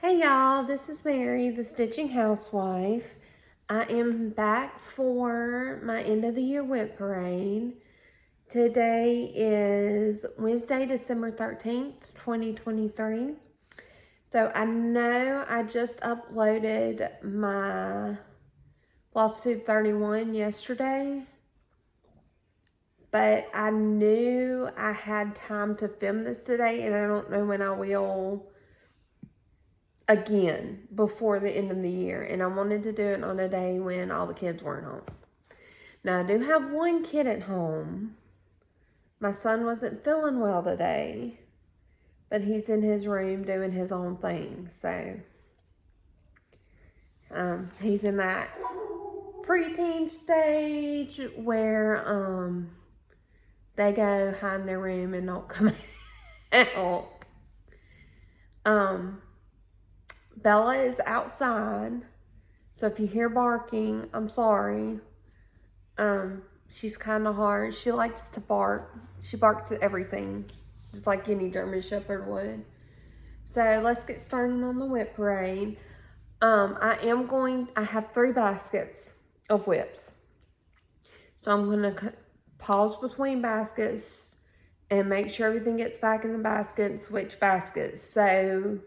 Hey y'all, this is Mary, the Stitching Housewife. I am back for my end of the year WIP parade. Today is Wednesday, December 13th, 2023. So I know I just uploaded my Flosstube 31 yesterday, but I knew I had time to film this today, and I don't know when I will again before the end of the year, and I wanted to do it on a day when all the kids weren't home. Now I do have one kid at home. My son wasn't feeling well today, but he's in his room doing his own thing. So he's in that preteen stage where they go hide in their room and don't come out. Bella is outside, so if you hear barking, I'm sorry. She's kind of hard. She likes to bark. She barks at everything, just like any German Shepherd would. So let's get started on the WIP parade. I have 3 baskets of WIPs. So I'm going to pause between baskets and make sure everything gets back in the basket and switch baskets. So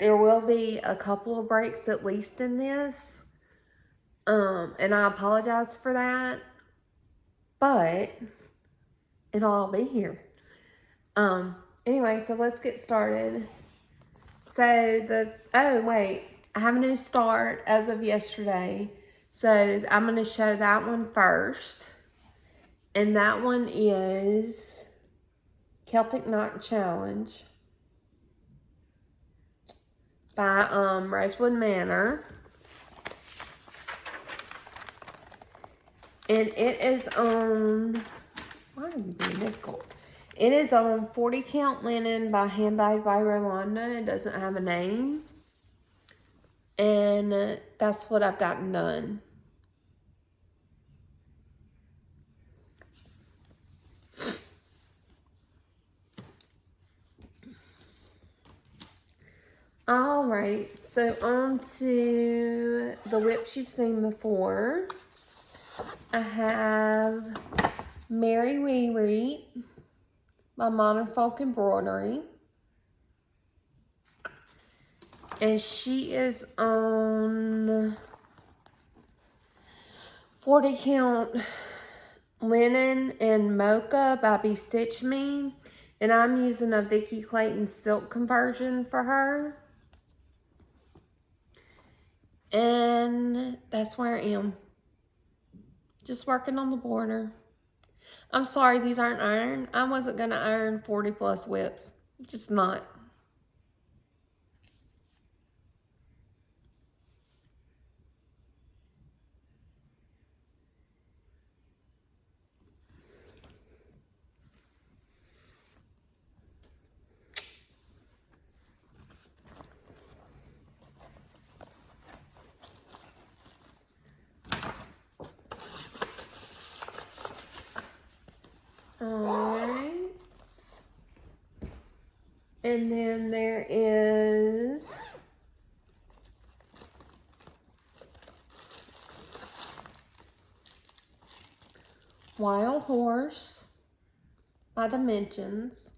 there will be a couple of breaks at least in this. And I apologize for that, but it'll all be here. Anyway, so let's get started. So I have a new start as of yesterday. So I'm going to show that one first. And that one is Celtic Knot Challenge by Rosewood Manor. And it is on, why are you being difficult? It is on 40 Count Linen by Hand Dyed by Rolanda. It doesn't have a name. And that's what I've gotten done. Alright, so on to the WIPs you've seen before. I have Mary Wee Reet by Modern Folk Embroidery. And she is on 40 Count Linen and Mocha by Be Stitch Me. And I'm using a Vicky Clayton silk conversion for her. And that's where I am. Just working on the border. I'm sorry these aren't ironed. I wasn't going to iron 40 plus WIPs. Just not. Alright. And then there is Wild Horse by Dimensions.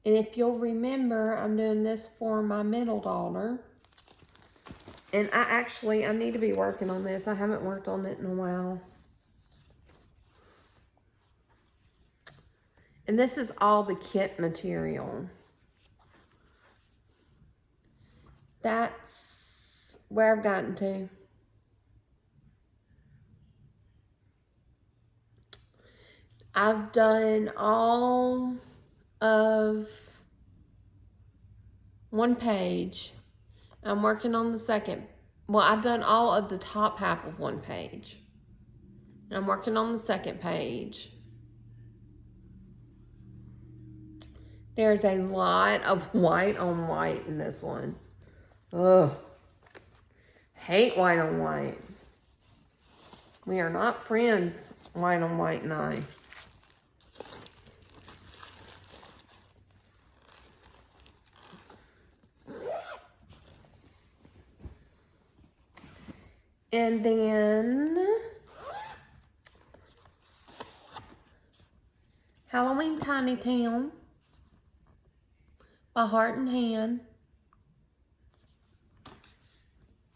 And if you'll remember, I'm doing this for my middle daughter. And I need to be working on this. I haven't worked on it in a while. And this is all the kit material. That's where I've gotten to. I've done all of one page. I'm working on the second. Well, I've done all of the top half of one page. I'm working on the second page. There's a lot of white on white in this one. Ugh. Hate white on white. We are not friends, white on white and I. And then Halloween Tiny Town by Heart and Hand.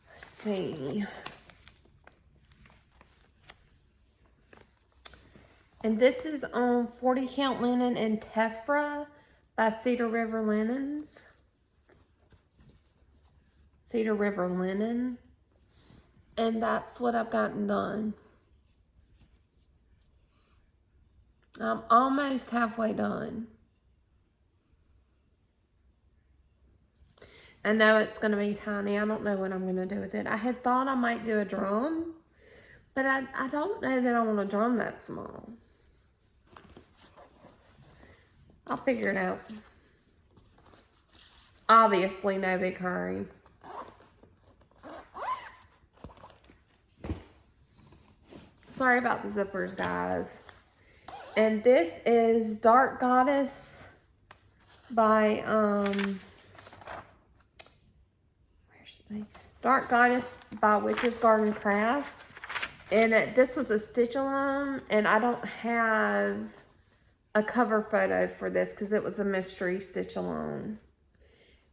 Let's see. And this is on 40 count linen and Tephra by Cedar River Linens. Cedar River Linen. And that's what I've gotten done. I'm almost halfway done. I know it's going to be tiny. I don't know what I'm going to do with it. I had thought I might do a drum, but I don't know that I want a drum that small. I'll figure it out. Obviously, no big hurry. Sorry about the zippers, guys. And this is Dark Goddess by, Dark Goddess by Witch's Garden Crafts. And this was a stitch along, and I don't have a cover photo for this because it was a mystery stitch along.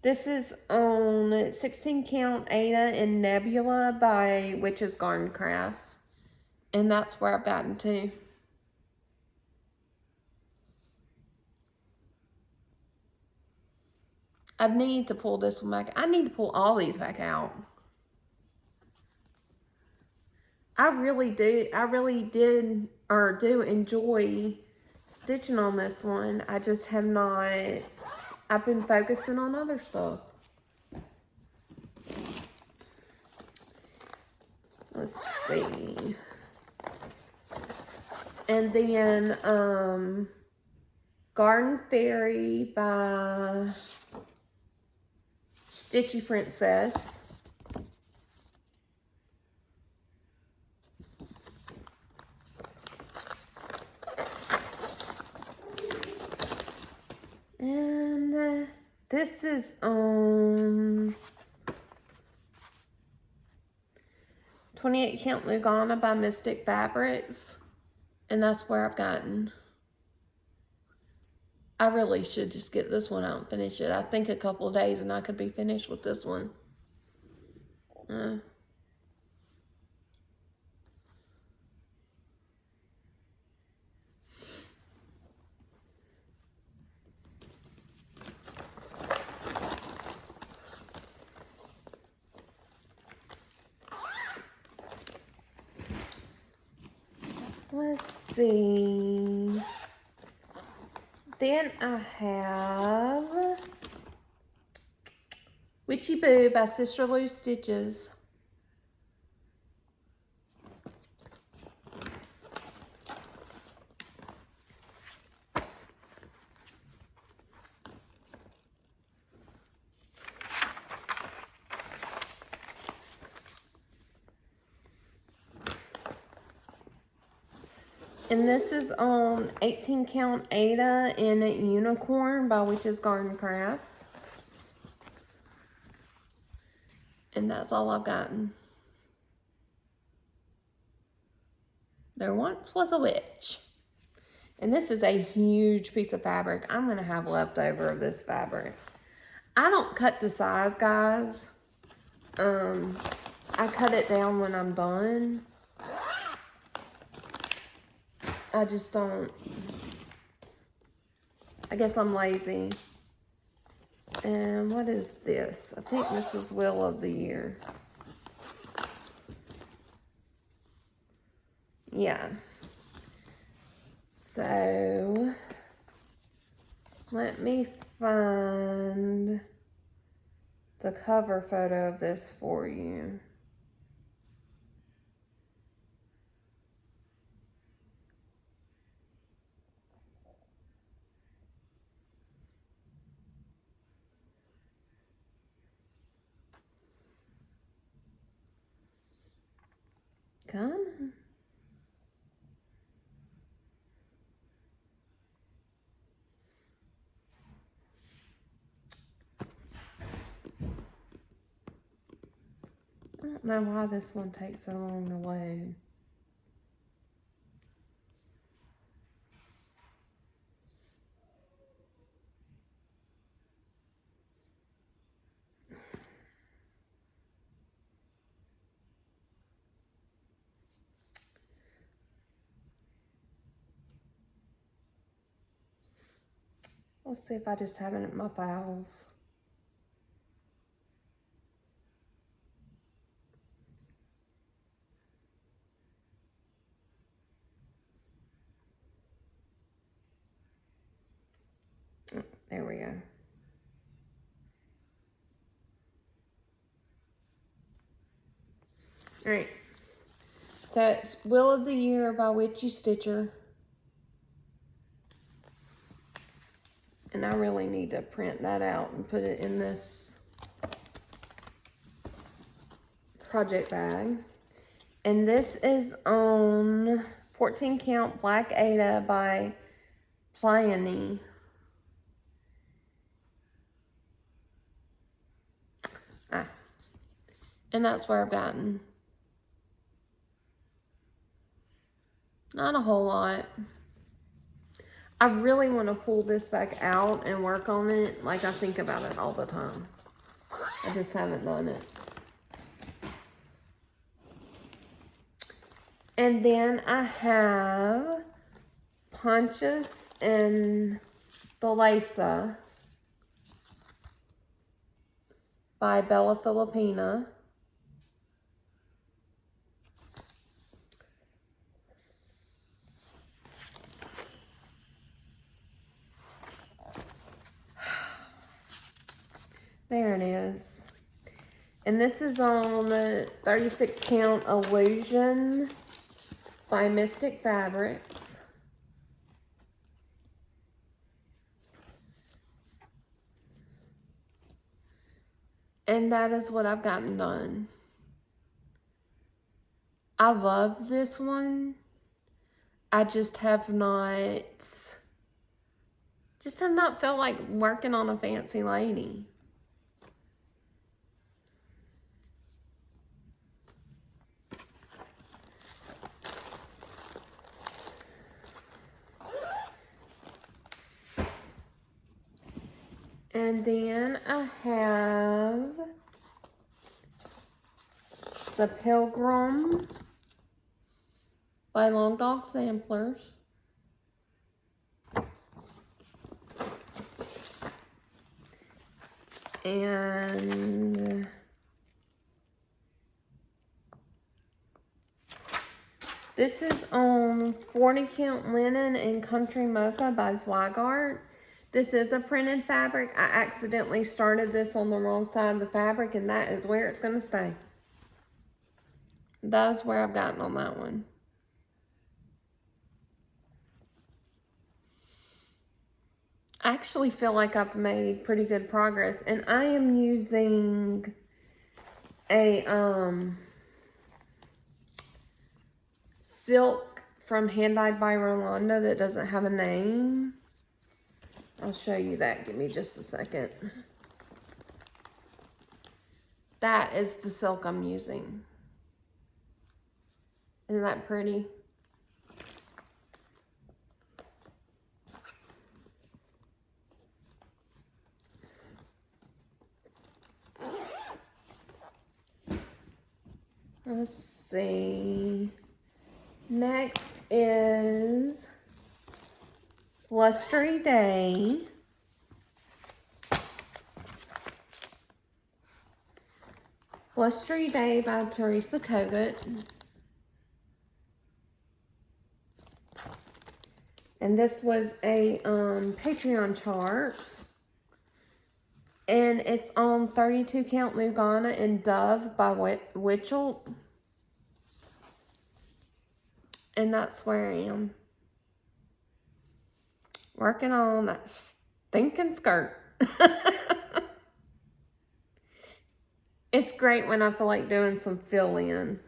This is on 16 count Ada in Nebula by Witch's Garden Crafts. And that's where I've gotten to. I need to pull this one back. I need to pull all these back out. I really do enjoy stitching on this one. I just have not, I've been focusing on other stuff. Let's see. And then, Garden Fairy by Stitchy Princess. And this is on 28 count Lugana by Mystic Fabrics. And that's where I've gotten. I really should just get this one out and finish it. I think a couple of days and I could be finished with this one. Let's see. Then I have Witchy Boo by Sister Lou Stitches. And this is on 18 count Ada in Unicorn by Witch's Garden Crafts. And that's all I've gotten. There once was a witch. And this is a huge piece of fabric. I'm going to have leftover of this fabric. I don't cut to size, guys. I cut it down when I'm done. I just don't. I guess I'm lazy. And what is this? I think this is Will of the Year. Yeah. So, let me find the cover photo of this for you. Come on. I don't know why this one takes so long to load. Let's see if I just have it in my files. There we go. All right. So it's Will of the Year by Witchy Stitcher. And I really need to print that out and put it in this project bag. And this is on 14 Count Black Ada by Pleione. And that's where I've gotten. Not a whole lot. I really want to pull this back out and work on it. Like, I think about it all the time. I just haven't done it. And then I have Pontius and Belasa by Bella Filipina. There it is. And this is on 36 Count Illusion by Mystic Fabrics. And that is what I've gotten done. I love this one. I just have not felt like working on a fancy lady. And then I have The Pilgrim by Long Dog Samplers. And this is on 40 Count Linen and Country Mocha by Zweigart. This is a printed fabric. I accidentally started this on the wrong side of the fabric, and that is where it's going to stay. That is where I've gotten on that one. I actually feel like I've made pretty good progress, and I am using a silk from Hand Dyed by Rolanda that doesn't have a name. I'll show you that. Give me just a second. That is the silk I'm using. Isn't that pretty? Let's see. Next is Blustery Day. Blustery Day by Teresa Kogut. And this was a Patreon charts. And it's on 32 Count Lugana and Dove by Witchell. And that's where I am. Working on that stinking skirt. It's great when I feel like doing some fill-in.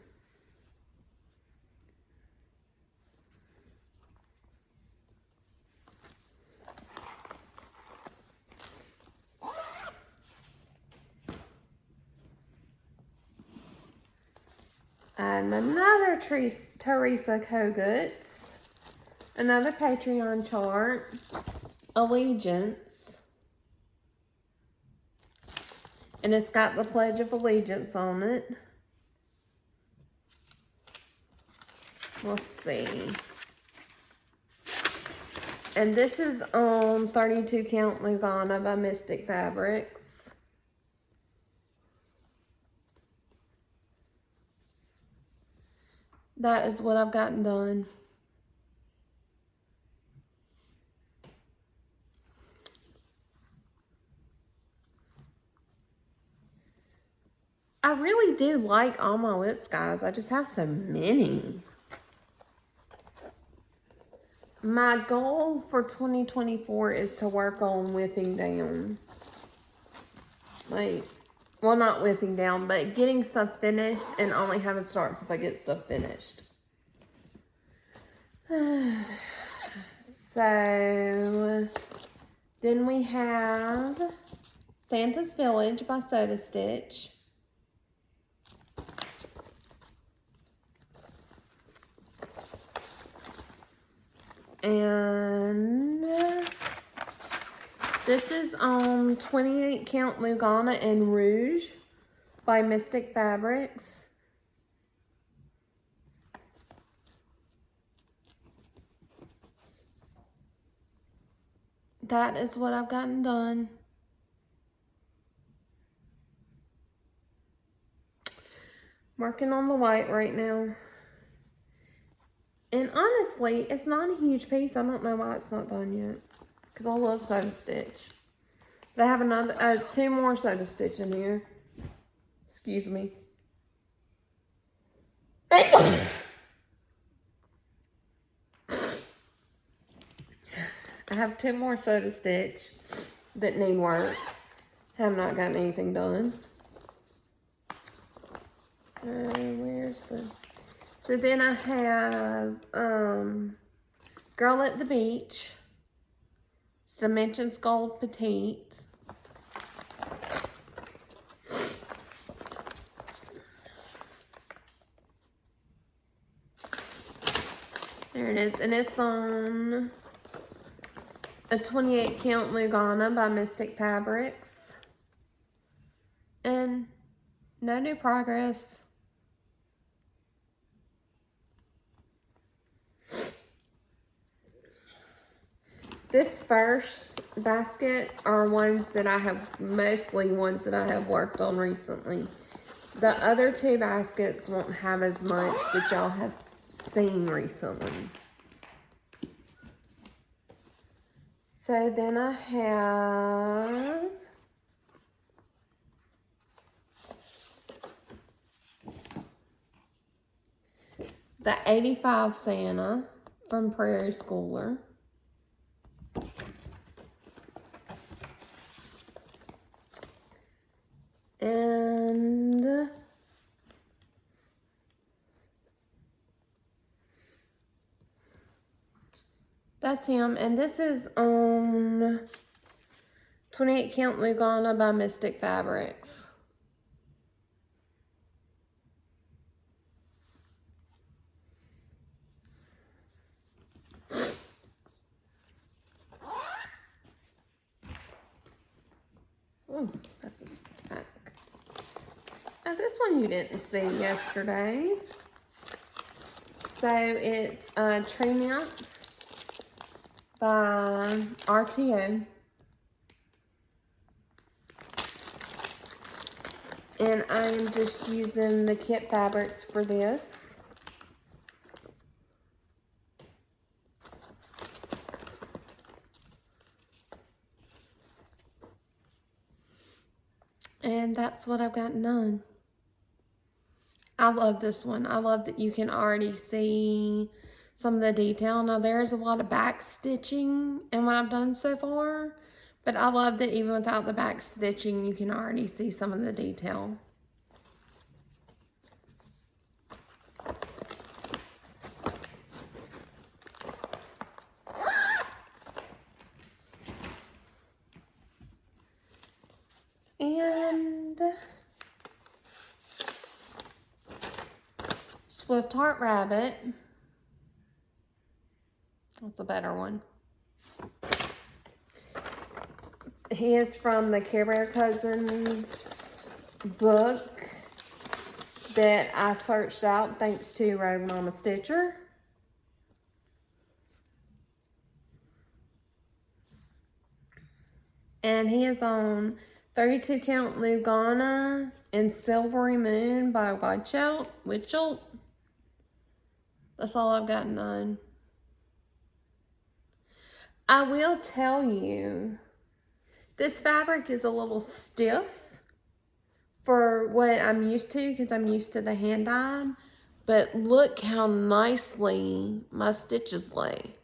And another Teresa Kogut. Another Patreon chart. Allegiance. And it's got the Pledge of Allegiance on it. Let's see. And this is on 32 Count Lugana by Mystic Fabrics. That is what I've gotten done. I really do like all my WIPs, guys. I just have so many. My goal for 2024 is to work on whipping down. Like, well, not whipping down, but getting stuff finished and only having starts if I get stuff finished. So, then we have Santa's Village by Soda Stitch. And this is on 28 Count Lugana and Rouge by Mystic Fabrics. That is what I've gotten done. Working on the white right now. And honestly, it's not a huge piece. I don't know why it's not done yet. Because I love Soda Stitch. But I have another, 2 more Soda Stitch in here. Excuse me. I have 2 more Soda Stitch that need work. Have not gotten anything done. Where's the... So then I have Girl at the Beach, Dimensions Gold Petite, there it is, and it's on a 28 Count Lugana by Mystic Fabrics, and no new progress. This first basket are ones that I have, mostly ones that I have worked on recently. The other 2 baskets won't have as much that y'all have seen recently. So then I have the 85 Santa from Prairie Schooler. And that's him. And this is on 28 Count Lugana by Mystic Fabrics. Oh, that's a stack. Now this one you didn't see yesterday. So it's Tree Nymph by RTO. And I'm just using the kit fabrics for this. And that's what I've gotten done. I love this one. I love that you can already see some of the detail. Now there's a lot of back stitching in what I've done so far, but I love that even without the back stitching, you can already see some of the detail. And Swift Heart Rabbit. That's a better one. He is from the Care Bear Cousins book that I searched out thanks to Rogue Mama Stitcher. And he is on 32 Count Lugana and Silvery Moon by Witchelt. That's all I've gotten on. I will tell you, this fabric is a little stiff for what I'm used to, because I'm used to the hand dyed. But look how nicely my stitches lay.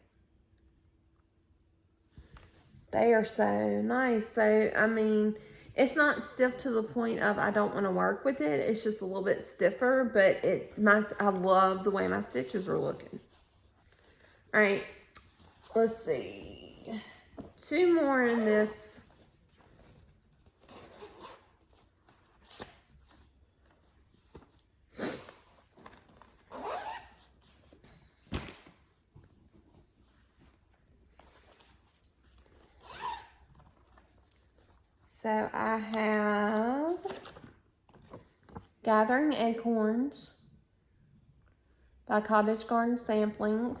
They are so nice. So, I mean, it's not stiff to the point of I don't want to work with it. It's just a little bit stiffer, but I love the way my stitches are looking. All right, let's see. 2 more in this. So I have Gathering Acorns by Cottage Garden Samplings,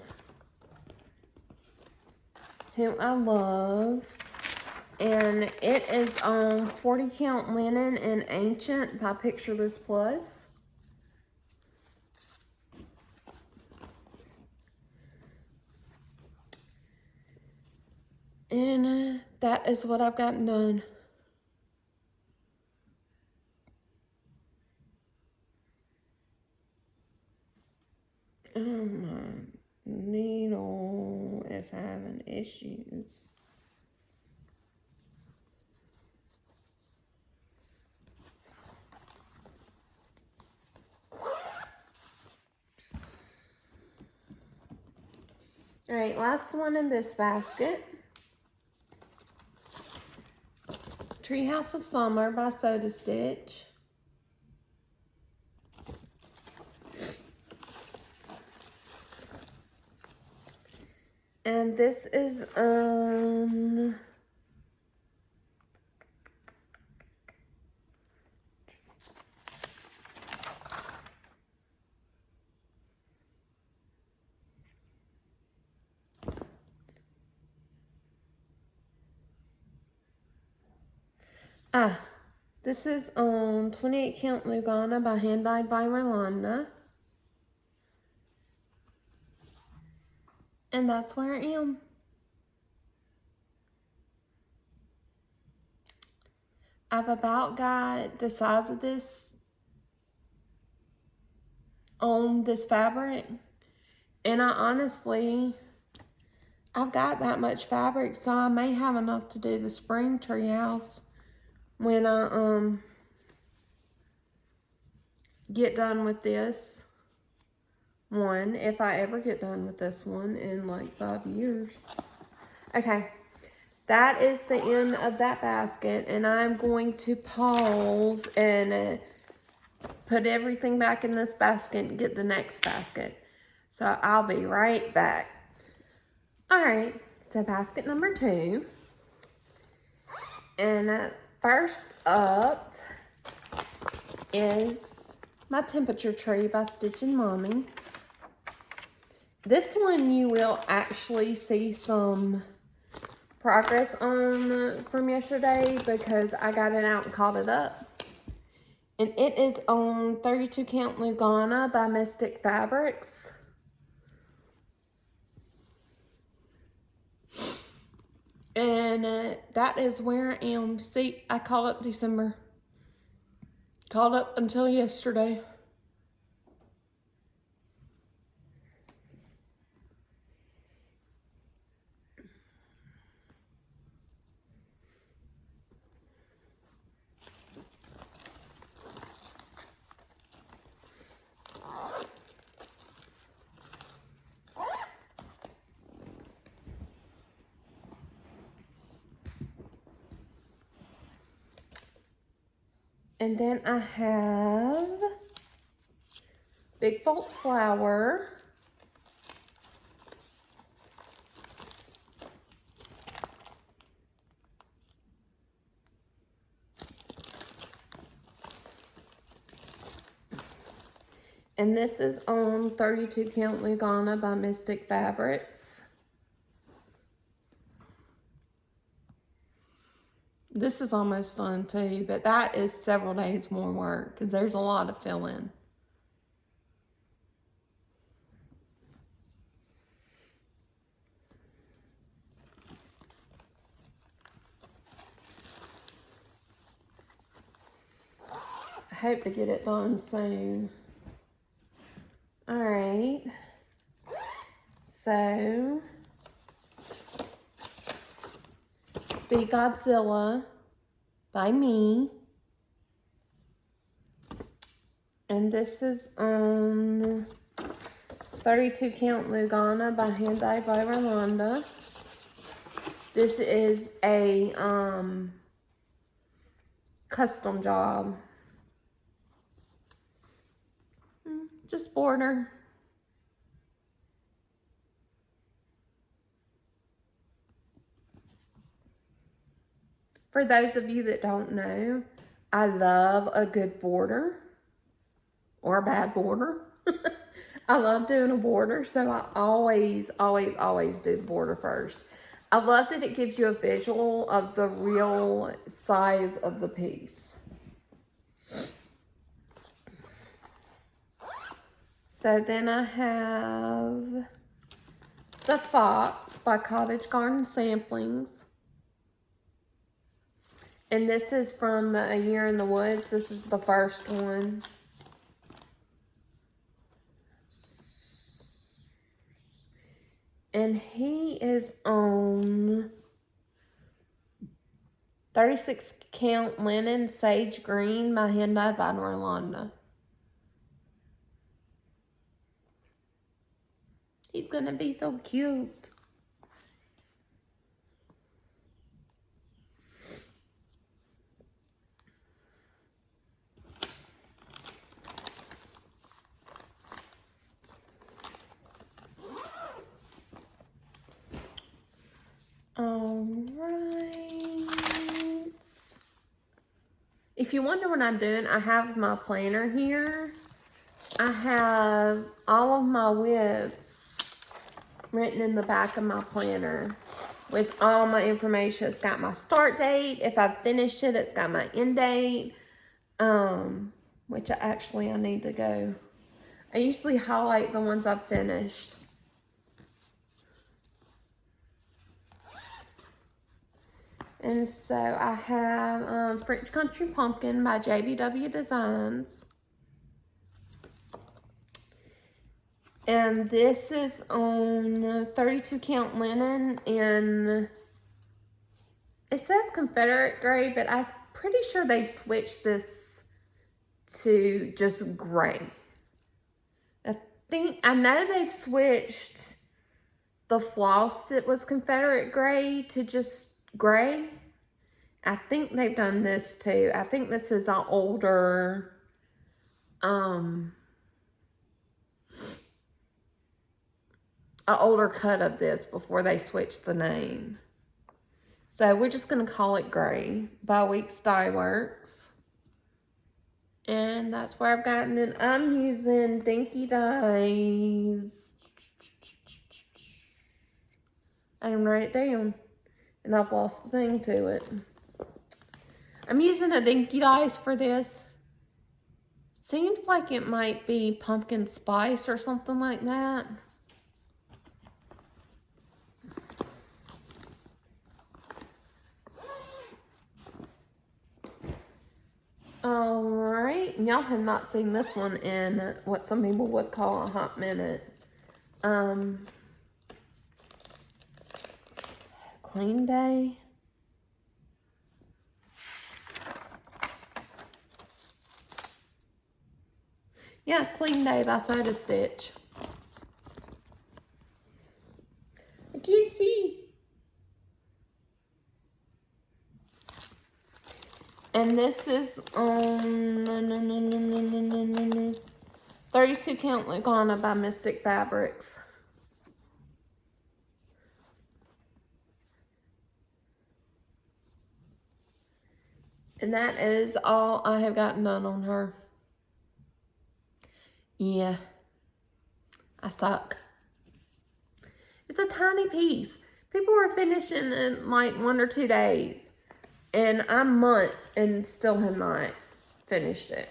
who I love. And it is on 40 Count Linen and Ancient by Picture This Plus. And that is what I've gotten done. Oh, my needle is having issues. All right, last one in this basket. Treehouse of Summer by Soda Stitch. And this is this is on 28 Count Lugana by Hand Dyed by Rolanda. And that's where I am. I've about got the size of this on this fabric. And I've got that much fabric, so I may have enough to do the spring treehouse when I get done with this one, if I ever get done with this one in like 5 years. Okay, that is the end of that basket, and I'm going to pause and put everything back in this basket and get the next basket. So I'll be right back. All right, so basket number 2. And first up is my Temperature Tree by Stitchin' Mommy. This one you will actually see some progress on from yesterday because I got it out and caught it up. And it is on 32 Count Lugana by Mystic Fabrics. And that is where I am. See, I caught up December. Caught up until yesterday. And then I have Big Folk Flower. And this is on 32 Count Lugana by Mystic Fabrics. This is almost done too, but that is several days more work because there's a lot of fill-in. I hope to get it done soon. All right, so Be Godzilla by me, and this is on 32 Count Lugana by Hand-Dyed by Rolanda. This is a custom job. Just border. For those of you that don't know, I love a good border or a bad border. I love doing a border, so I always do the border first. I love that it gives you a visual of the real size of the piece. So then I have The Fox by Cottage Garden Samplings. And this is from the A Year in the Woods. This is the first one. And he is on 36 Count Linen Sage Green by Hand-Dyed by Rolanda. He's gonna be so cute. All right. If you wonder what I'm doing, I have my planner here. I have all of my WIPs written in the back of my planner with all my information. It's got my start date. If I've finished it, it's got my end date. Which I need to go. I usually highlight the ones I've finished. And so I have French Country Pumpkin by JBW Designs. And this is on 32 Count Linen, and it says Confederate gray, but I'm pretty sure they've switched this to just gray. I know they've switched the floss that was Confederate gray to just gray. I think they've done this too. I think this is an older, an older cut of this before they switched the name. So we're just going to call it gray by Weeks Dye Works. And that's where I've gotten it. I'm using Dinky Dyes. I didn't write it down. And I've lost the thing to it. I'm using a Dinky Dyes for this. Seems like it might be pumpkin spice or something like that. Alright, y'all have not seen this one in what some people would call a hot minute. Clean Day. Yeah, Clean Day by Soda Stitch. I can't see. And this is on 32 32 count Lugana by Mystic Fabrics. And that is all I have gotten done on her. Yeah, I suck. It's a tiny piece. People are finishing in like 1 or 2 days. And I'm months and still have not finished it.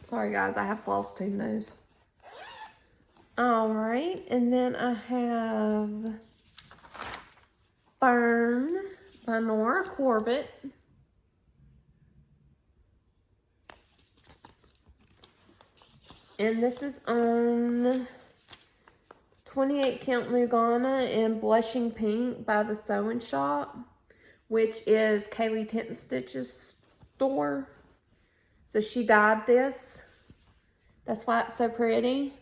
Sorry guys, I have Flosstube nose. Alright, and then I have Fern by Nora Corbett. And this is on 28 count Lugana in Blushing Pink by the Sewing Shop, which is Kaylee Tent Stitch's store. So she dyed this. That's why it's so pretty.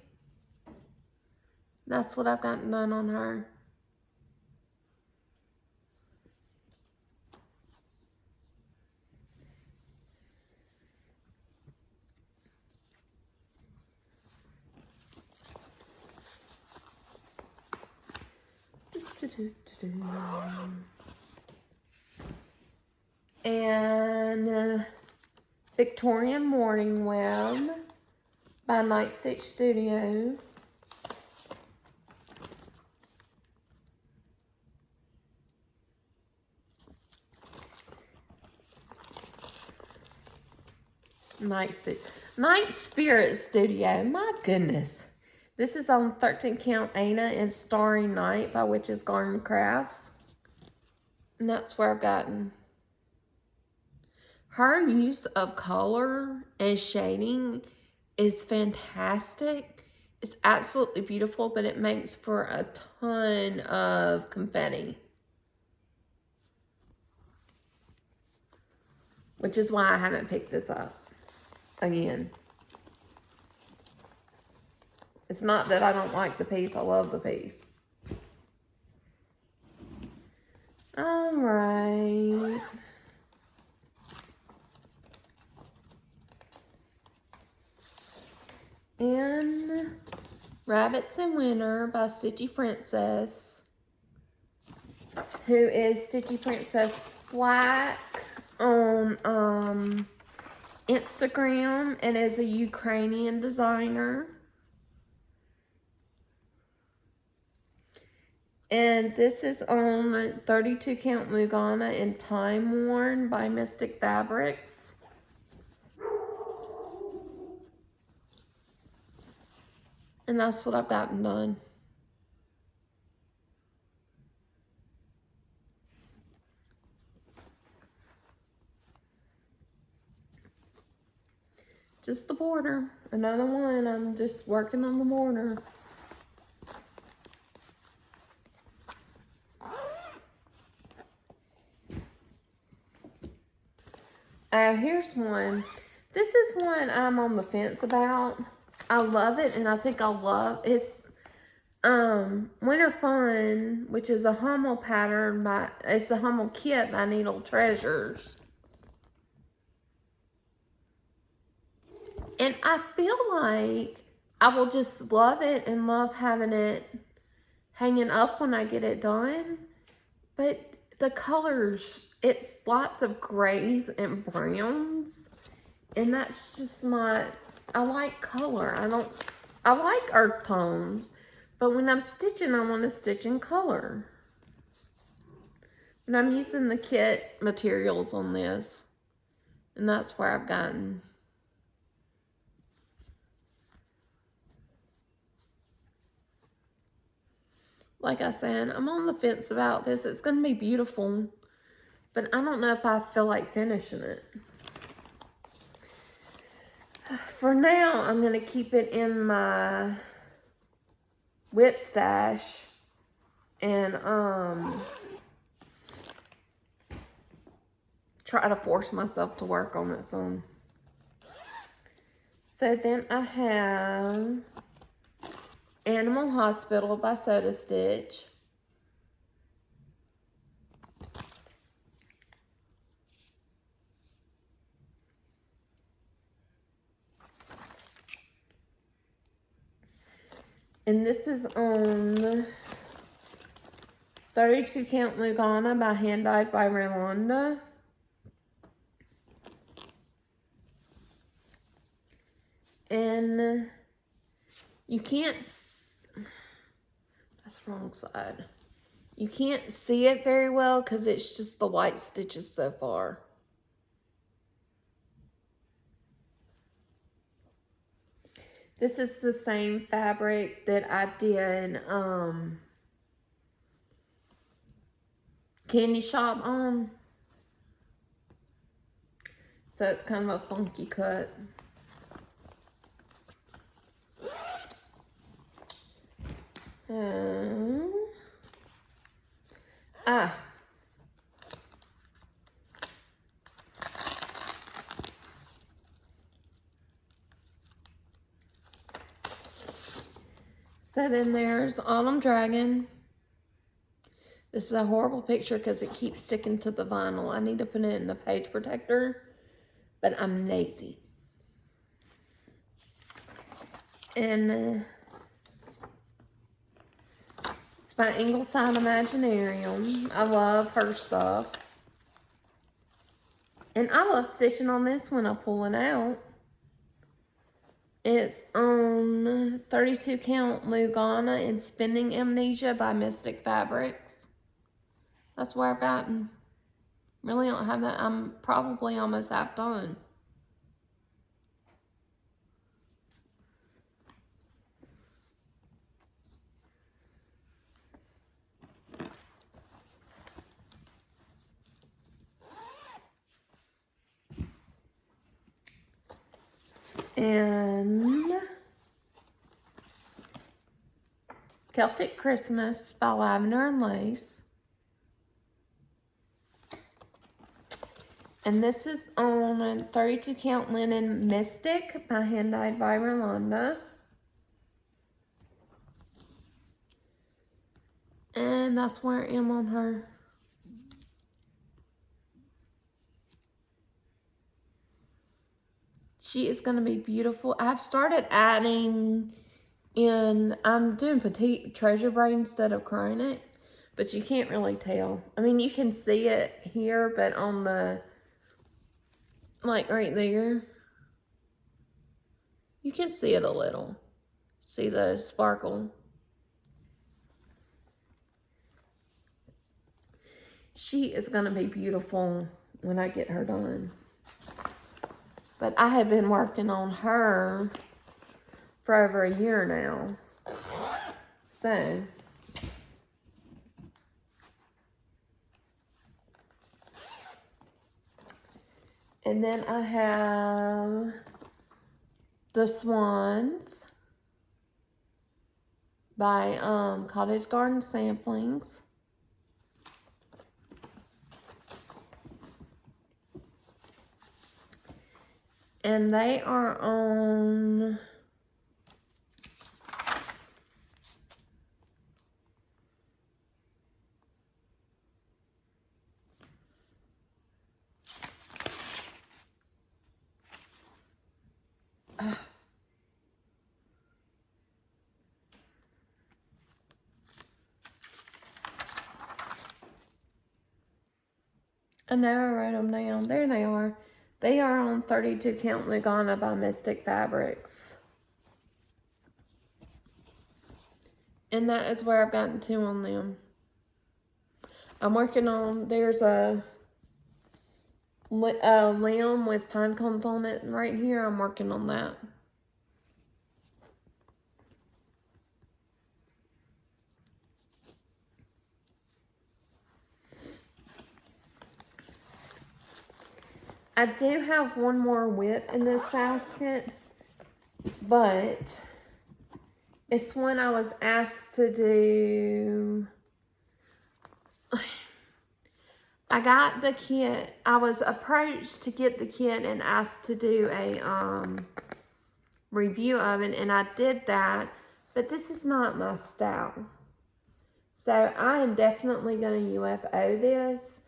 That's what I've gotten done on her. And Victorian Morning Web by Night Stitch Studio. Night Spirit Studio. My goodness. This is on 13 count Ana and Starry Night by Witch's Garden Crafts. And that's where I've gotten. Her use of color and shading is fantastic. It's absolutely beautiful, but it makes for a ton of confetti. Which is why I haven't picked this up again. It's not that I don't like the piece. I love the piece. All right. And Rabbits in Winter by Stitchy Princess, who is Stitchy Princess Black on Instagram and is a Ukrainian designer. And this is on 32 count Lugana in Time Worn by Mystic Fabrics. And that's what I've gotten done. Just the border. Another one. I'm just working on the border. Here's one. This is one I'm on the fence about. I love it, and I think I'll love it's Winter Fun, which is a Hummel pattern by it's a Hummel kit by Needle Treasures. And I feel like I will just love it and love having it hanging up when I get it done. But the colors, it's lots of grays and browns. And that's just not, I like color. I like earth tones. But when I'm stitching, I want to stitch in color. And I'm using the kit materials on this. And that's where I've gotten. Like I said, I'm on the fence about this. It's going to be beautiful. But I don't know if I feel like finishing it. For now, I'm going to keep it in my WIP stash. And try to force myself to work on it some. So then I have ... Animal Hospital by Soda Stitch. And this is on 32 Count Lugana by Hand Dyed by Rolanda. And you can't, that's the wrong side. You can't see it very well because it's just the white stitches so far. This is the same fabric that I did Candy Shop on. So it's kind of a funky cut. So then there's Autumn Dragon. This is a horrible picture because it keeps sticking to the vinyl. I need to put it in the page protector, but I'm lazy. And it's by Ingleside Imaginarium. I love her stuff. And I love stitching on this when I pull it out. It's on 32 Count Lugana and Spinning Amnesia by Mystic Fabrics. That's where I've gotten. Really don't have that. I'm probably almost half done. And Celtic Christmas by Lavender and Lace. And this is on 32 Count Linen Mystic by Hand Dyed by Rolanda. And that's where I am on her. She is going to be beautiful. I've started adding in, I'm doing petite treasure braid instead of crowing, but you can't really tell. I mean, you can see it here, but on the, like right there, you can see it a little. See the sparkle? She is going to be beautiful when I get her done. But I have been working on her for over a year now. So, and then I have the Swans by Cottage Garden Samplings. And they are on I know I wrote them down. There they are. They are on 32 Count Lugana by Mystic Fabrics. And that is where I've gotten to on them. I'm working on, there's a limb with pine cones on it right here. I'm working on that. I do have one more WIP in this basket, but it's one I was asked to do. I got the kit. I was approached to get the kit and asked to do a review of it, and I did that, but this is not my style. So I am definitely going to UFO this.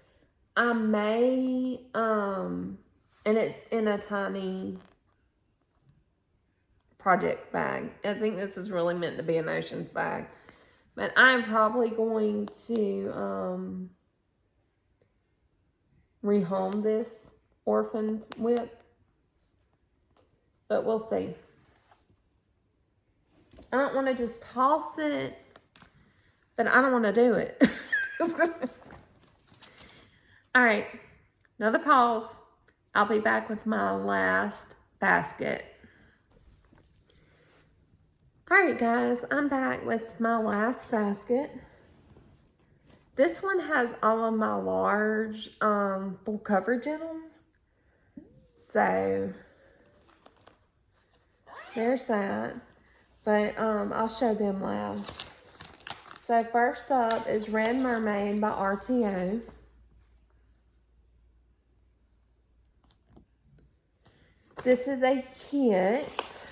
I may, and it's in a tiny project bag. I think this is really meant to be an Oceans bag. But I'm probably going to rehome this orphaned WIP. But we'll see. I don't want to just toss it, but I don't want to do it. Alright, another pause. I'll be back with my last basket. Alright guys, I'm back with my last basket. This one has all of my large full coverage in them. So, there's that. But I'll show them last. So first up is Red Mermaid by RTO. This is a kit.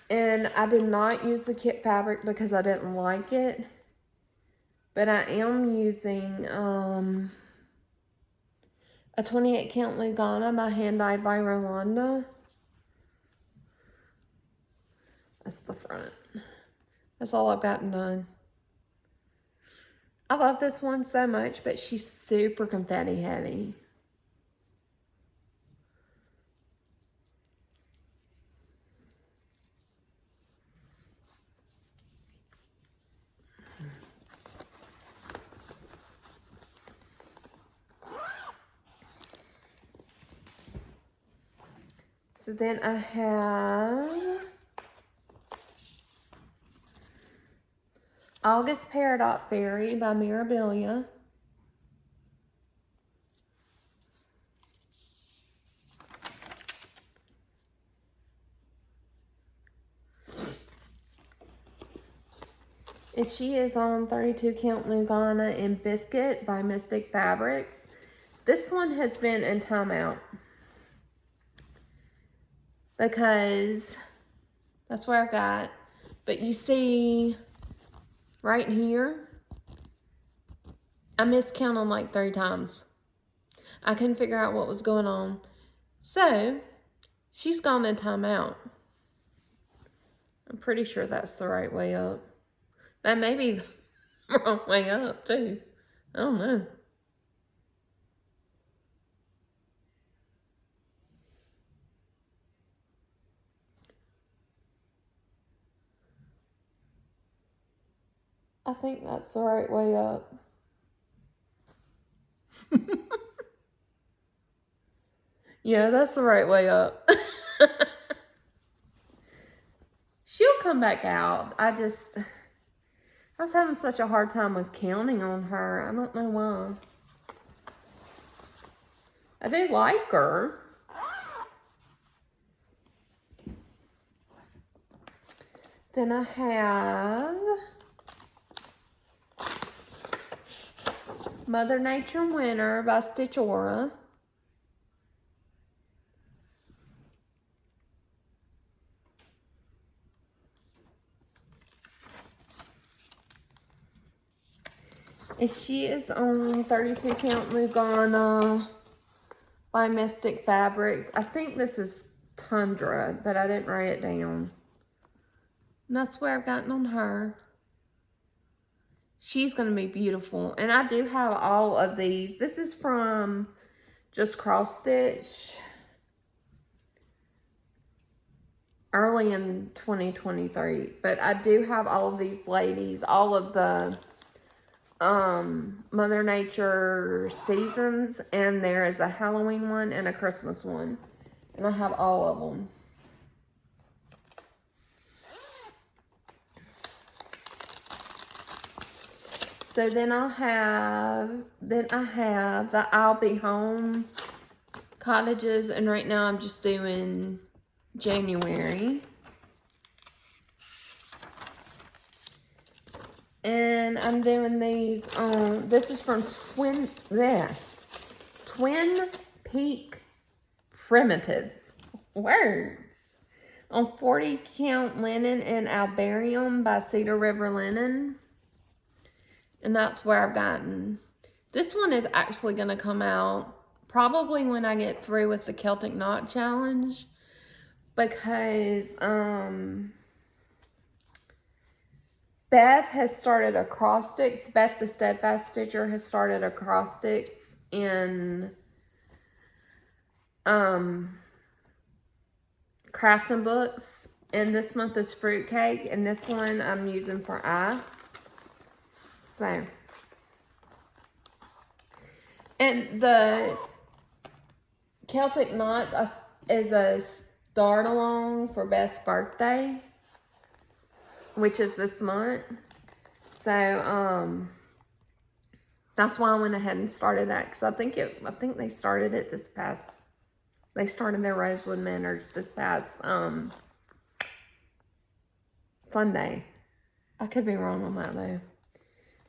And I did not use the kit fabric because I didn't like it. But I am using a 28 count Lugana by Hand Dyed by Rolanda. That's the front. That's all I've gotten done. I love this one so much, but she's super confetti heavy. So then I have August Peridot Fairy by Mirabilia. And she is on 32 count Lugana in Biscuit by Mystic Fabrics. This one has been in timeout because that's where I've got. But you see right here, I miscounted like 3 times. I couldn't figure out what was going on. So, she's gone in timeout. I'm pretty sure that's the right way up. That may be the wrong way up too. I don't know. I think that's the right way up. Yeah, that's the right way up. She'll come back out. I was having such a hard time with counting on her. I don't know why. I do like her. Then I have Mother Nature Winter by Stitch Aura. And she is on 32 count Lugana by Mystic Fabrics. I think this is Tundra, but I didn't write it down. And that's where I've gotten on her. She's going to be beautiful. And I do have all of these. This is from Just Cross Stitch. Early in 2023. But I do have all of these ladies. All of the Mother Nature seasons. And there is a Halloween one and a Christmas one. And I have all of them. So then I have the I'll Be Home cottages, and right now I'm just doing January. And I'm doing these this is from Twin Peak Primitives. Words. On 40 count linen and Albarium by Cedar River Linen. And that's where I've gotten. This one is actually going to come out probably when I get through with the Celtic Knot Challenge. because Beth has started acrostics. Beth, the Steadfast Stitcher, has started acrostics in crafts and books. And this month is fruitcake. And this one I'm using for I. So. And the Celtic Knots is a start along for Beth's birthday, which is this month. So, that's why I went ahead and started that, because I think they started it this past. They started their Rosewood Manors this past Sunday. I could be wrong on that though.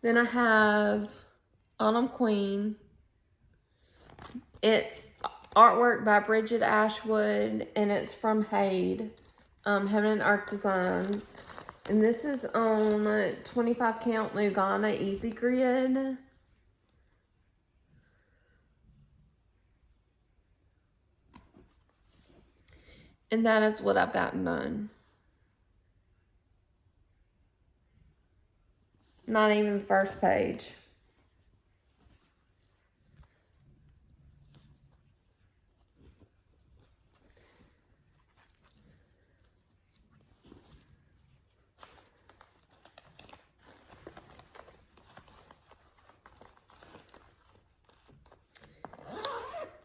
Then I have Autumn Queen. It's artwork by Bridget Ashwood, and it's from Hade, Heaven and Earth Designs. And this is on 25 count Lugana Easy Grid. And that is what I've gotten done. Not even the first page.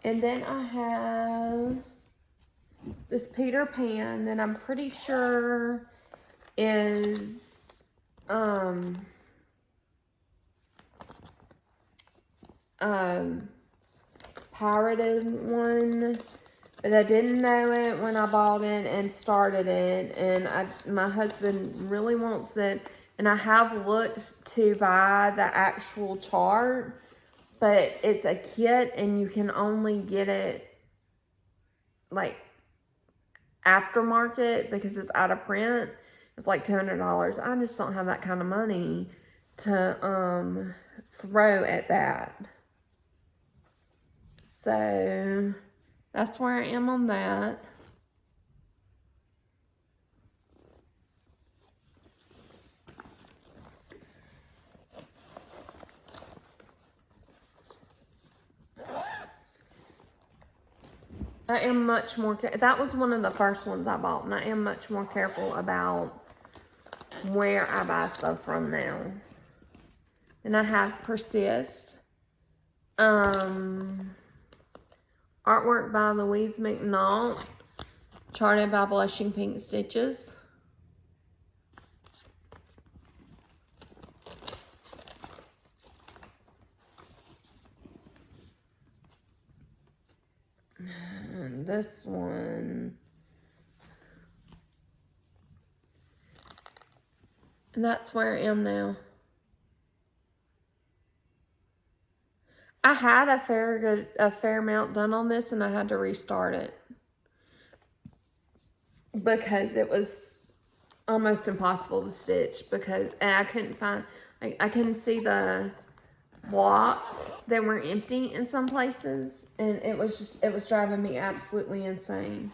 And then I have this Peter Pan that I'm pretty sure is pirated one, but I didn't know it when I bought it and started it, and my husband really wants it, and I have looked to buy the actual chart, but it's a kit and you can only get it like aftermarket because it's out of print. It's like $200. I just don't have that kind of money to throw at that. So that's where I am on that. I am much more, that was one of the first ones I bought, and I am much more careful about where I buy stuff from now. And I have Persist. Artwork by Louise McNaught, charted by Blushing Pink Stitches. And this one, and that's where I am now. I had a fair amount done on this, and I had to restart it because it was almost impossible to stitch, and I couldn't find, I couldn't see the blocks that were empty in some places, and it was driving me absolutely insane.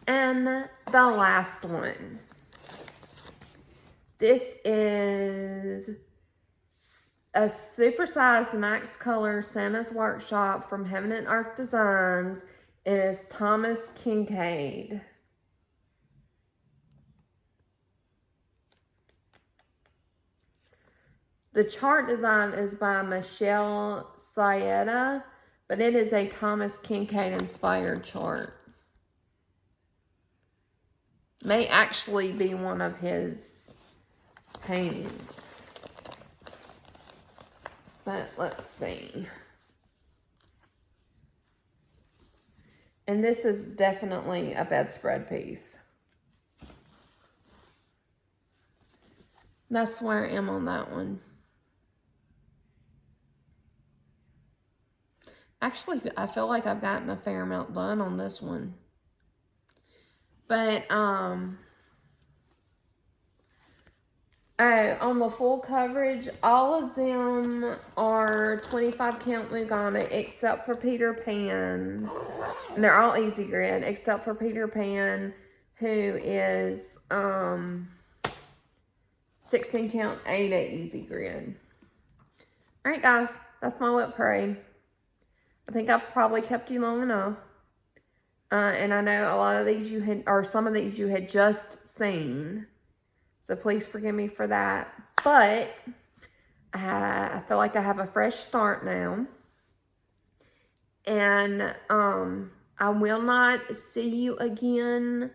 And the last one, this is a supersized max color Santa's Workshop from Heaven and Earth Designs. It is Thomas Kincaid. The chart design is by Michelle Saeta, but it is a Thomas Kincaid inspired chart. May actually be one of his paintings. But let's see. And this is definitely a bedspread piece. That's where I am on that one. Actually, I feel like I've gotten a fair amount done on this one. But, on the full coverage, all of them are 25 count Lugana except for Peter Pan. And they're all easy grid except for Peter Pan. who is 16 count 8 at Easy Grid. Alright guys, that's my WIP parade. I think I've probably kept you long enough. And I know a lot of these you had, or some of these you had just seen. So please forgive me for that. But I feel like I have a fresh start now. And I will not see you again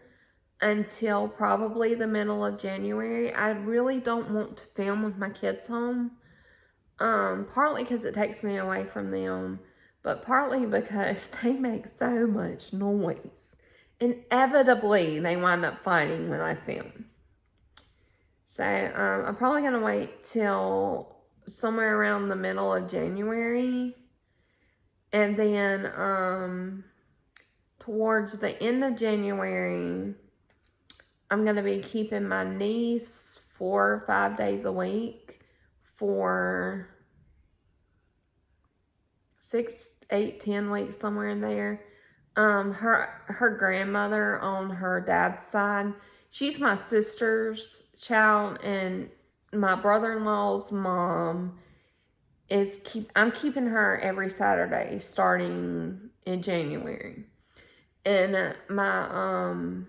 until probably the middle of January. I really don't want to film with my kids home. Partly because it takes me away from them, but partly because they make so much noise. Inevitably, they wind up fighting when I film. So, I'm probably going to wait till somewhere around the middle of January. And then, towards the end of January, I'm going to be keeping my niece 4 or 5 days a week for 6, 8, 10 weeks, somewhere in there. Her grandmother on her dad's side, she's my sister's child, and my brother-in-law's mom is I'm keeping her every Saturday starting in January. And my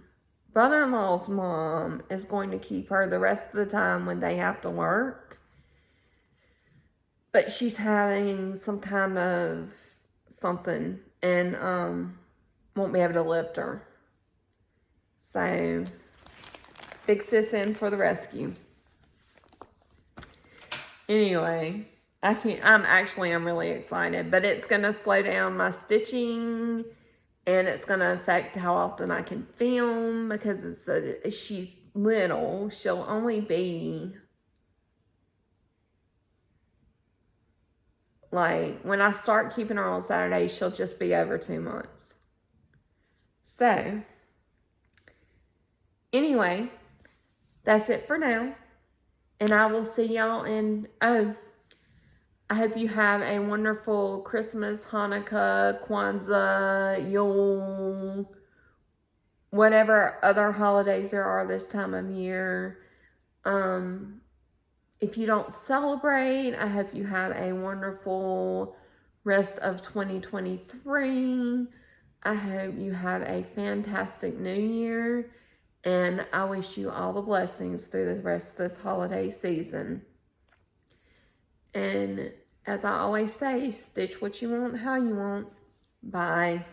brother-in-law's mom is going to keep her the rest of the time when they have to work. But she's having some kind of something and won't be able to lift her. So, big sis in for the rescue. Anyway, I'm really excited. But it's going to slow down my stitching. And it's going to affect how often I can film. Because she's little. She'll only be... like, when I start keeping her on Saturday, she'll just be over 2 months. So, anyway, that's it for now. And I will see y'all in, I hope you have a wonderful Christmas, Hanukkah, Kwanzaa, Yule, whatever other holidays there are this time of year. If you don't celebrate, I hope you have a wonderful rest of 2023. I hope you have a fantastic new year. And I wish you all the blessings through the rest of this holiday season. And as I always say, stitch what you want, how you want. Bye.